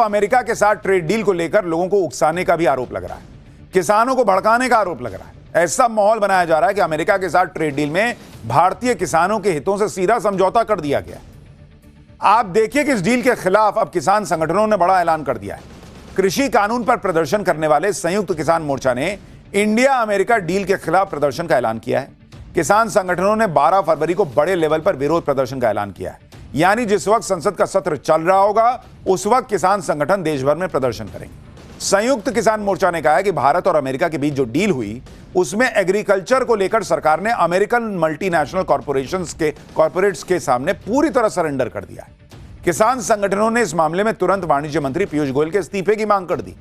America के साथ trade deal को लेकर लोगों को उकसाने का भी आरोप लग रहा है, किसानों को भड़काने का आरोप लग रहा है। ऐसा माहौल बनाया जा रहा है कि अमेरिका के साथ ट्रेड डील में भारतीय किसानों के हितों से सीधा समझौता कर दिया गया। आप देखिए कि इस डील के खिलाफ अब किसान संगठनों ने बड़ा ऐलान कर दिया है। कृषि कानून पर प्रदर्शन करने वाले संयुक्त किसान मोर्चा ने इंडिया अमेरिका डील के खिलाफ प्रदर्शन का ऐलान किया है। किसान संगठनों ने 12 फरवरी को बड़े लेवल पर विरोध प्रदर्शन का ऐलान किया है, यानी जिस वक्त संसद का सत्र चल रहा होगा उस वक्त किसान संगठन देश भर में प्रदर्शन करेंगे। संयुक्त किसान मोर्चा ने कहा है कि भारत और अमेरिका के बीच जो डील हुई उसमें एग्रीकल्चर को लेकर सरकार ने अमेरिकन मल्टीनेशनल कॉर्पोरेट्स के सामने पूरी तरह सरेंडर कर दिया है। किसान संगठनों ने इस मामले में तुरंत वाणिज्य मंत्री पीयूष गोयल के इस्तीफे की मांग कर दी।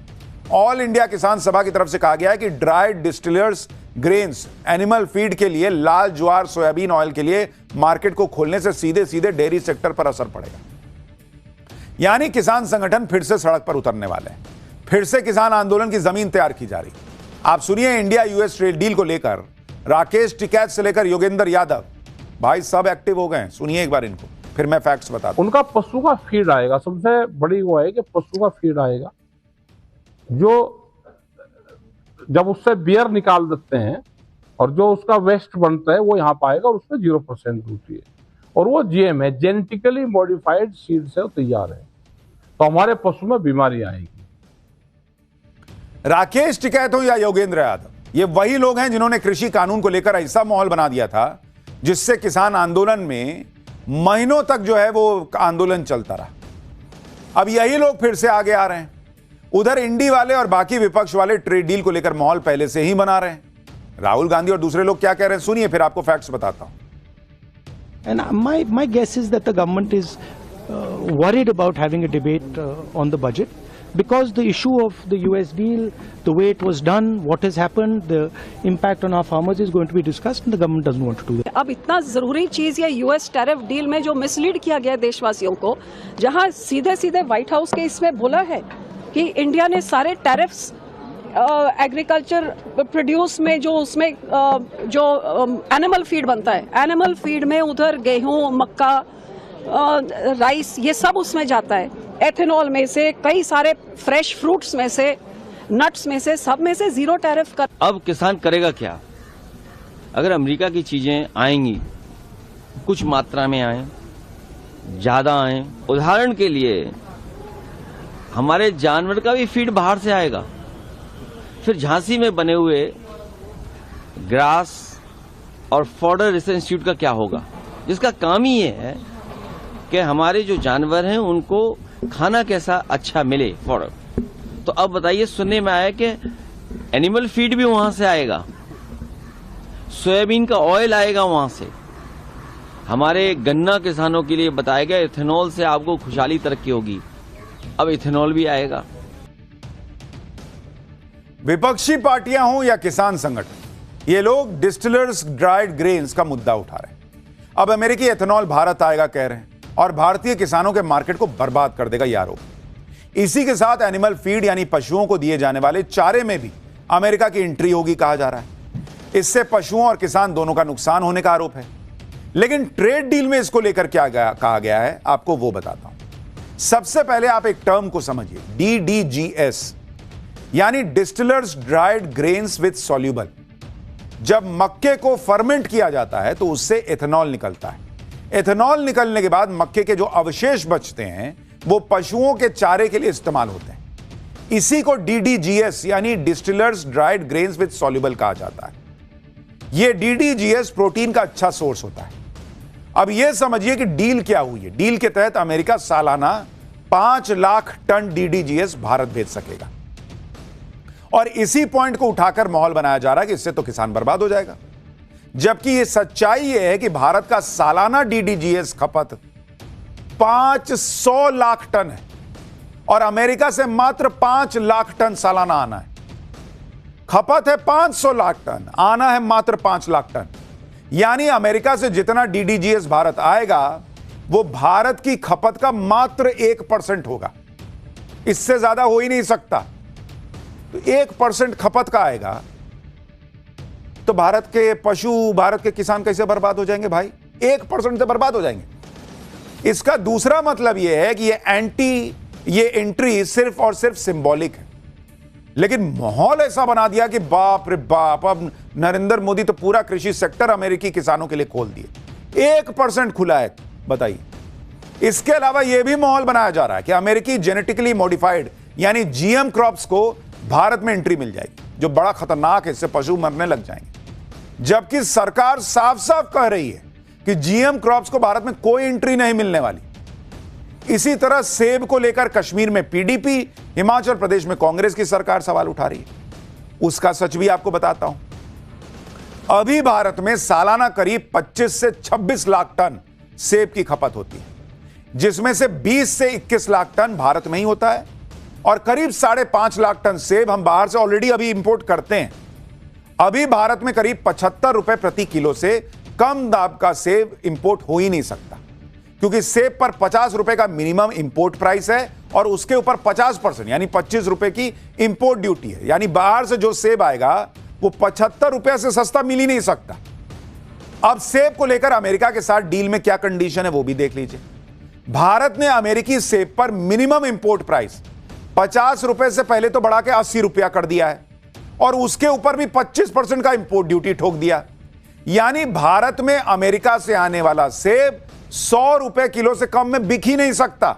ऑल इंडिया किसान सभा की तरफ से कहा गया है कि dried distillers grains animal feed के लिए लाल ज्वार सोयाबीन ऑयल के लिए मार्केट को खोलने से सीधे सीधे डेयरी सेक्टर पर असर पड़ेगा। यानी किसान संगठन फिर से सड़क पर उतरने वाले हैं, फिर से किसान आंदोलन की जमीन तैयार की जा रही। आप सुनिए, इंडिया यूएस ट्रेड डील को लेकर राकेश टिकैत से लेकर योगेंद्र यादव भाई सब एक्टिव हो गए हैं। सुनिए एक बार इनको, फिर मैं फैक्ट्स बताता हूं। उनका पशु का फीड आएगा, सबसे बड़ी वो है कि पशु का फीड आएगा, जो जब उससे बियर निकाल देते हैं और जो उसका वेस्ट बनता है वो यहाँ पाएगा और उसमें 0% ड्यूटी है। और वो जीएम है, जेनेटिकली मॉडिफाइड सीड से तैयार है, तो हमारे पशु में बीमारी आएगी। राकेश टिकैत हो या योगेंद्र यादव, ये वही लोग हैं जिन्होंने कृषि कानून को लेकर ऐसा माहौल बना दिया था जिससे किसान आंदोलन में महीनों तक जो है वो आंदोलन चलता रहा। अब यही लोग फिर से आगे आ रहे हैं। उधर इंडी वाले और बाकी विपक्ष वाले ट्रेड डील को लेकर माहौल पहले से ही बना रहे हैं। राहुल गांधी और दूसरे लोग क्या कह रहे हैं सुनिए, फिर आपको फैक्ट्स बताता हूं। And my guess is that the government is worried about having a debate on the budget because the issue of the US deal, the way it was done, what has happened, the impact on our farmers is going to be discussed, and the government doesn't want to do that. अब इतना जरूरी चीज ये US tariff deal में जो mislead किया गया देशवासियों को, जहां सीधे सीधे व्हाइट हाउस के इसमें बोला है कि इंडिया ने सारे टैरिफ्स एग्रीकल्चर प्रोड्यूस में जो उसमें जो एनिमल फीड बनता है, एनिमल फीड में उधर गेहूं, मक्का, राइस, ये सब उसमें जाता है। एथेनॉल में से, कई सारे फ्रेश फ्रूट्स में से, नट्स में से, सब में से 0 टैरिफ कर। अब किसान करेगा क्या? अगर अमेरिका की चीजें आएंगी, कुछ मात्रा में आए, ज्यादा आए, उदाहरण के लिए हमारे जानवर का भी फीड बाहर से आएगा, फिर झांसी में बने हुए ग्रास और फॉडर रिसर्च इंस्टीट्यूट का क्या होगा, जिसका काम ही ये है कि हमारे जो जानवर हैं उनको खाना कैसा अच्छा मिले, फॉडर। तो अब बताइए, सुनने में आया कि एनिमल फीड भी वहां से आएगा, सोयाबीन का ऑयल आएगा वहां से। हमारे गन्ना किसानों के लिए बताया गया इथेनॉल से आपको खुशहाली तरक्की होगी, अब इथेनॉल भी आएगा। विपक्षी पार्टियां हों या किसान संगठन, ये लोग डिस्टिलर्स ड्राइड ग्रेन्स का मुद्दा उठा रहे हैं। अब अमेरिकी एथेनॉल भारत आएगा कह रहे हैं और भारतीय किसानों के मार्केट को बर्बाद कर देगा ये आरोप। इसी के साथ एनिमल फीड यानी पशुओं को दिए जाने वाले चारे में भी अमेरिका की एंट्री होगी कहा जा रहा है। इससे पशुओं और किसान दोनों का नुकसान होने का आरोप है। लेकिन ट्रेड डील में इसको लेकर क्या कहा गया है आपको वो बताता हूं। सबसे पहले आप एक टर्म को समझिए, DDGS यानी distillers dried grains with soluble. जब मक्के को फर्मेंट किया जाता है तो उससे एथेनॉल निकलता है। एथेनॉल निकलने के बाद मक्के के जो अवशेष बचते हैं वो पशुओं के चारे के लिए इस्तेमाल होते हैं। इसी को DDGS यानी distillers dried grains with soluble कहा जाता है। यह DDGS प्रोटीन का अच्छा सोर्स होता है। अब यह समझिए कि डील क्या हुई है। डील के तहत अमेरिका सालाना 5 लाख टन DDGS भारत भेज सकेगा और इसी पॉइंट को उठाकर माहौल बनाया जा रहा है कि इससे तो किसान बर्बाद हो जाएगा, जबकि यह सच्चाई यह है कि भारत का सालाना DDGS खपत 500 लाख टन है और अमेरिका से मात्र 5 लाख टन सालाना आना है। खपत है 500 लाख टन, आना है मात्र 5 लाख टन। यानी अमेरिका से जितना DDGS भारत आएगा वो भारत की खपत का मात्र 1% होगा, इससे ज्यादा हो ही नहीं सकता। तो 1% खपत का आएगा तो भारत के पशु, भारत के किसान कैसे बर्बाद हो जाएंगे भाई? 1% से बर्बाद हो जाएंगे। इसका दूसरा मतलब यह है कि यह एंटी ये एंट्री सिर्फ और सिर्फ सिंबॉलिक है, लेकिन माहौल ऐसा बना दिया कि बाप रे बाप, अब नरेंद्र मोदी तो पूरा कृषि सेक्टर अमेरिकी किसानों के लिए खोल दिए। 1% खुला है, बताइए। इसके अलावा यह भी माहौल बनाया जा रहा है कि अमेरिकी जेनेटिकली मॉडिफाइड यानी जीएम क्रॉप्स को भारत में एंट्री मिल जाएगी, जो बड़ा खतरनाक है, इससे पशु मरने लग जाएंगे। जबकि सरकार साफ साफ कह रही है कि जीएम क्रॉप्स को भारत में कोई एंट्री नहीं मिलने वाली। इसी तरह सेब को लेकर कश्मीर में पीडीपी, हिमाचल प्रदेश में कांग्रेस की सरकार सवाल उठा रही है। उसका सच भी आपको बताता हूं। अभी भारत में सालाना करीब 25 से 26 लाख टन सेब की खपत होती है, जिसमें से 20 से 21 लाख टन भारत में ही होता है और करीब 5.5 लाख टन सेब हम बाहर से ऑलरेडी अभी इंपोर्ट करते हैं। अभी भारत में करीब 75 रुपए प्रति किलो से कम दाम का सेब इंपोर्ट हो ही नहीं सकता, क्योंकि सेब पर 50 रुपए का मिनिमम इंपोर्ट प्राइस है और उसके ऊपर 50% यानी 25 रुपए की इंपोर्ट ड्यूटी है। यानी बाहर से जो सेब आएगा वो 75 रुपए से सस्ता मिल ही नहीं सकता। अब सेब को लेकर अमेरिका के साथ डील में क्या कंडीशन है वो भी देख लीजिए। भारत ने अमेरिकी सेब पर मिनिमम इंपोर्ट प्राइस 50 रुपए से पहले तो बढ़ा के 80 रुपया कर दिया है और उसके ऊपर भी 25% का इंपोर्ट ड्यूटी ठोक दिया। यानी भारत में अमेरिका से आने वाला सेब 100 रुपए किलो से कम में बिक ही नहीं सकता।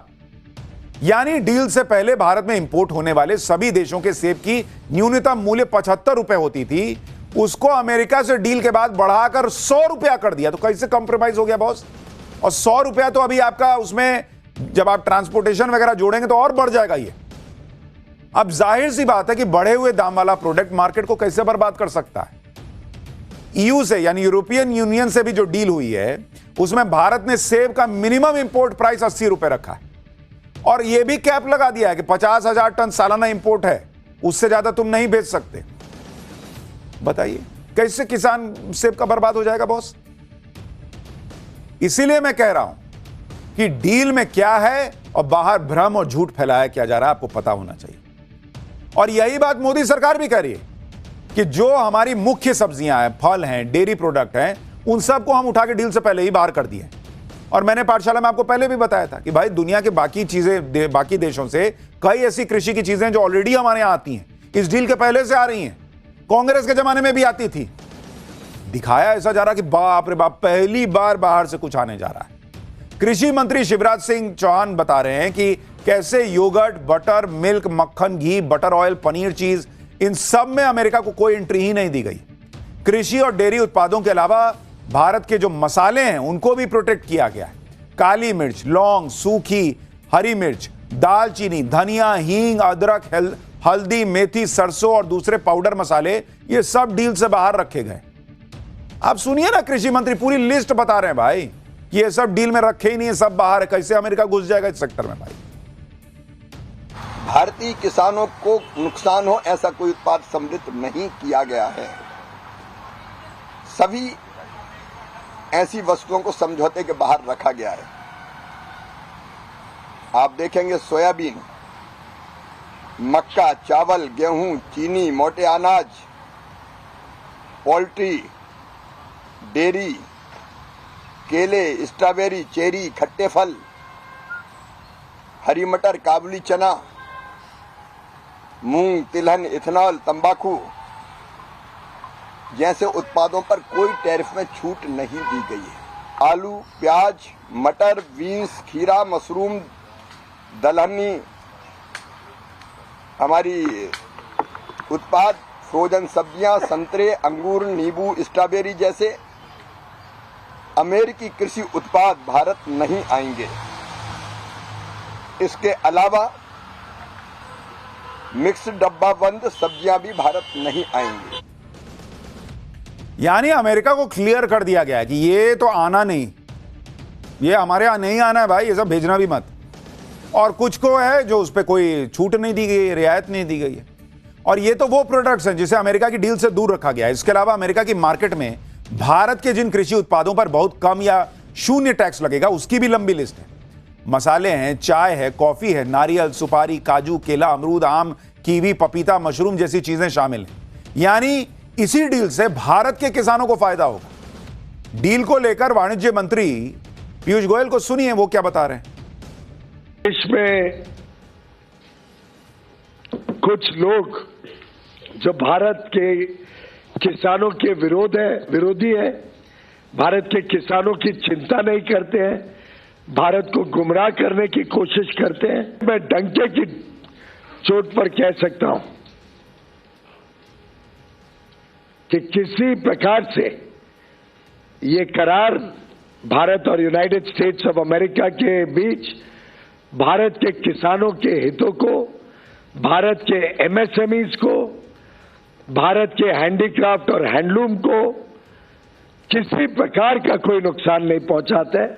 यानी डील से पहले भारत में इंपोर्ट होने वाले सभी देशों के सेब की न्यूनतम मूल्य 75 रुपए होती थी, उसको अमेरिका से डील के बाद बढ़ाकर 100 रुपया कर दिया। तो कैसे कंप्रोमाइज हो गया बॉस? और 100 रुपया तो अभी आपका उसमें जब आप ट्रांसपोर्टेशन वगैरह जोड़ेंगे तो और बढ़ जाएगा ये। अब जाहिर सी बात है कि बढ़े हुए दाम वाला प्रोडक्ट मार्केट को कैसे बर्बाद कर सकता है। ईयू से यानी यूरोपियन यूनियन से भी जो डील हुई है उसमें भारत ने सेब का मिनिमम इंपोर्ट प्राइस 80 रुपए रखा है और यह भी कैप लगा दिया है कि 50,000 टन सालाना इंपोर्ट है, उससे ज्यादा तुम नहीं बेच सकते। बताइए कैसे किसान सेब का बर्बाद हो जाएगा बॉस? इसीलिए मैं कह रहा हूं कि डील में क्या है और बाहर भ्रम और झूठ फैलाया क्या जा रहा है, आपको पता होना चाहिए। और यही बात मोदी सरकार भी कह रही है कि जो हमारी मुख्य सब्जियां हैं, फल हैं, डेयरी प्रोडक्ट हैं, उन सबको हम उठा के डील से पहले ही बाहर कर दिए। और मैंने पाठशाला में आपको पहले भी बताया था कि भाई दुनिया के बाकी चीजें, बाकी देशों से कई ऐसी कृषि की चीजें जो ऑलरेडी हमारे यहां आती हैं, इस डील के पहले से आ रही हैं, कांग्रेस के जमाने में भी आती थी। दिखाया ऐसा जा रहा कि बाप रे बाप, पहली बार बाहर से कुछ आने जा रहा है। कृषि मंत्री शिवराज सिंह चौहान बता रहे हैं कि कैसे योगर्ट, बटर, मिल्क, मक्खन, घी, बटर ऑयल, पनीर, चीज, इन सब में अमेरिका को कोई एंट्री ही नहीं दी गई। कृषि और डेयरी उत्पादों के अलावा भारत के जो मसाले हैं उनको भी प्रोटेक्ट किया गया है। काली मिर्च, लौंग, सूखी हरी मिर्च, दालचीनी, धनिया, हींग, अदरक, हल्दी, मेथी, सरसों और दूसरे पाउडर मसाले, ये सब डील से बाहर रखे गए। आप सुनिए ना, कृषि मंत्री पूरी लिस्ट बता रहे हैं भाई कि ये सब डील में रखे ही नहीं है, सब बाहर है। कैसे अमेरिका घुस जाएगा इस सेक्टर में भाई? भारतीय किसानों को नुकसान हो ऐसा कोई उत्पाद सम्मिलित नहीं किया गया है। सभी ऐसी वस्तुओं को समझौते के बाहर रखा गया है। आप देखेंगे सोयाबीन, मक्का, चावल, गेहूं, चीनी, मोटे अनाज, पोल्ट्री, डेयरी, केले, स्ट्रॉबेरी, चेरी, खट्टे फल, हरी मटर, काबुली चना, मूंग, तिलहन, इथेनॉल, तंबाकू जैसे उत्पादों पर कोई टैरिफ में छूट नहीं दी गई है। आलू, प्याज, मटर, बीन्स, खीरा, मशरूम, दलहनी, हमारी उत्पाद, फ्रोजन सब्जियां, संतरे, अंगूर, नींबू, स्ट्रॉबेरी जैसे अमेरिकी कृषि उत्पाद भारत नहीं आएंगे। इसके अलावा मिक्स डब्बा बंद सब्जियां भी भारत नहीं आएंगी। यानी अमेरिका को क्लियर कर दिया गया है कि ये तो आना नहीं, ये हमारे यहां नहीं आना है भाई, ये सब भेजना भी मत। और कुछ को है जो उस पर कोई छूट नहीं दी गई है, रियायत नहीं दी गई है। और ये तो वो प्रोडक्ट्स हैं जिसे अमेरिका की डील से दूर रखा गया है। इसके अलावा अमेरिका की मार्केट में भारत के जिन कृषि उत्पादों पर बहुत कम या शून्य टैक्स लगेगा उसकी भी लंबी लिस्ट है। मसाले हैं, चाय है, कॉफी है, नारियल, सुपारी, काजू, केला, अमरूद, आम, कीवी, पपीता, मशरूम जैसी चीजें शामिल हैं। यानी इसी डील से भारत के किसानों को फायदा होगा। डील को लेकर वाणिज्य मंत्री पीयूष गोयल को सुनिए वो क्या बता रहे हैं। देश में कुछ लोग जो भारत के किसानों के विरोधी है, भारत के किसानों की चिंता नहीं करते हैं, भारत को गुमराह करने की कोशिश करते हैं। मैं डंके की चोट पर कह सकता हूं कि किसी प्रकार से ये करार भारत और यूनाइटेड स्टेट्स ऑफ अमेरिका के बीच भारत के किसानों के हितों को, भारत के एमएसएमईज को, भारत के हैंडीक्राफ्ट और हैंडलूम को किसी प्रकार का कोई नुकसान नहीं पहुंचाता है।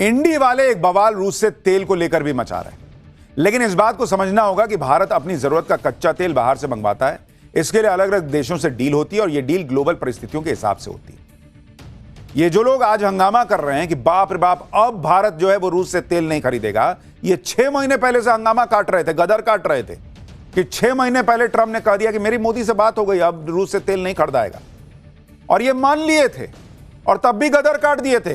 इंडी वाले एक बवाल रूस से तेल को लेकर भी मचा रहे हैं, लेकिन इस बात को समझना होगा कि भारत अपनी जरूरत का कच्चा तेल बाहर से मंगवाता है। इसके लिए अलग अलग देशों से डील होती है और यह डील ग्लोबल परिस्थितियों के हिसाब से होती है। ये जो लोग आज हंगामा कर रहे हैं कि बाप रे बाप अब भारत जो है वो रूस से तेल नहीं खरीदेगा, ये 6 महीने पहले से हंगामा काट रहे थे, गदर काट रहे थे कि 6 महीने पहले ट्रंप ने कह दिया कि मेरी मोदी से बात हो गई, अब रूस से तेल नहीं खरीदाएगा, और ये मान लिए थे और तब भी गदर काट दिए थे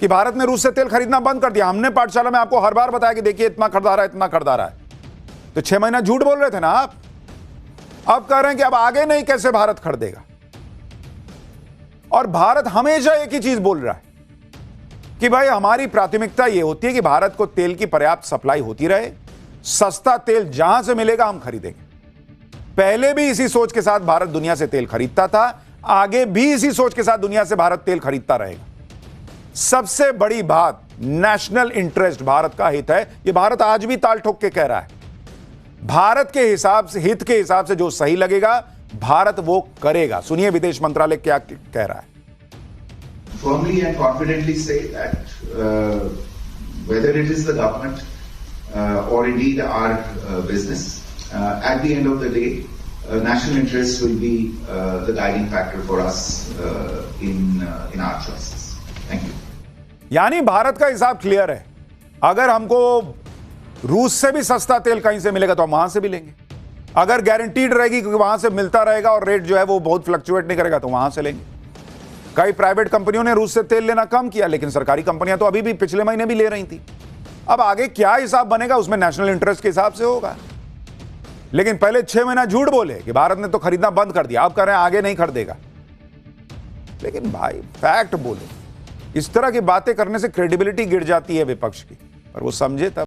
कि भारत ने रूस से तेल खरीदना बंद कर दिया। हमने पाठशाला में आपको हर बार बताया कि देखिए इतना खरीदा रहा है, इतना खरीदा रहा है। तो 6 महीना झूठ बोल रहे थे ना आप। अब कह रहे हैं कि अब आगे नहीं, कैसे भारत खरीदेगा। और भारत हमेशा एक ही चीज बोल रहा है कि भाई हमारी प्राथमिकता यह होती है कि भारत को तेल की पर्याप्त सप्लाई होती रहे, सस्ता तेल जहां से मिलेगा हम खरीदेंगे। पहले भी इसी सोच के साथ भारत दुनिया से तेल खरीदता था, आगे भी इसी सोच के साथ दुनिया से भारत तेल खरीदता रहेगा। सबसे बड़ी बात, नेशनल इंटरेस्ट, भारत का हित है। यह भारत आज भी ताल ठोक के कह रहा है। भारत के हिसाब से, हित के हिसाब से जो सही लगेगा भारत वो करेगा। सुनिए विदेश मंत्रालय क्या कह रहा है। Firmly and confidently say that whether it is the government or indeed our business, at the end of the day, national interest will be the guiding factor for us in our choices. Thank you. यानी भारत का हिसाब clear है। अगर हमको रूस से भी सस्ता तेल कहीं से मिलेगा तो हम वहां से भी लेंगे। अगर गारंटीड रहेगी कि वहां से मिलता रहेगा और रेट जो है वो बहुत फ्लक्चुएट नहीं करेगा तो वहां से लेंगे। कई प्राइवेट कंपनियों ने रूस से तेल लेना कम किया, लेकिन सरकारी कंपनियां तो अभी भी पिछले महीने भी ले रही थी। अब आगे क्या हिसाब बनेगा उसमें नेशनल इंटरेस्ट के हिसाब से होगा। लेकिन पहले 6 महीना झूठ बोले कि भारत ने तो खरीदना बंद कर दिया, अब कह रहे हैं आगे नहीं खरीदेगा। लेकिन भाई फैक्ट बोले। इस तरह की बातें करने से क्रेडिबिलिटी गिर जाती है विपक्ष की, पर वो समझे तब।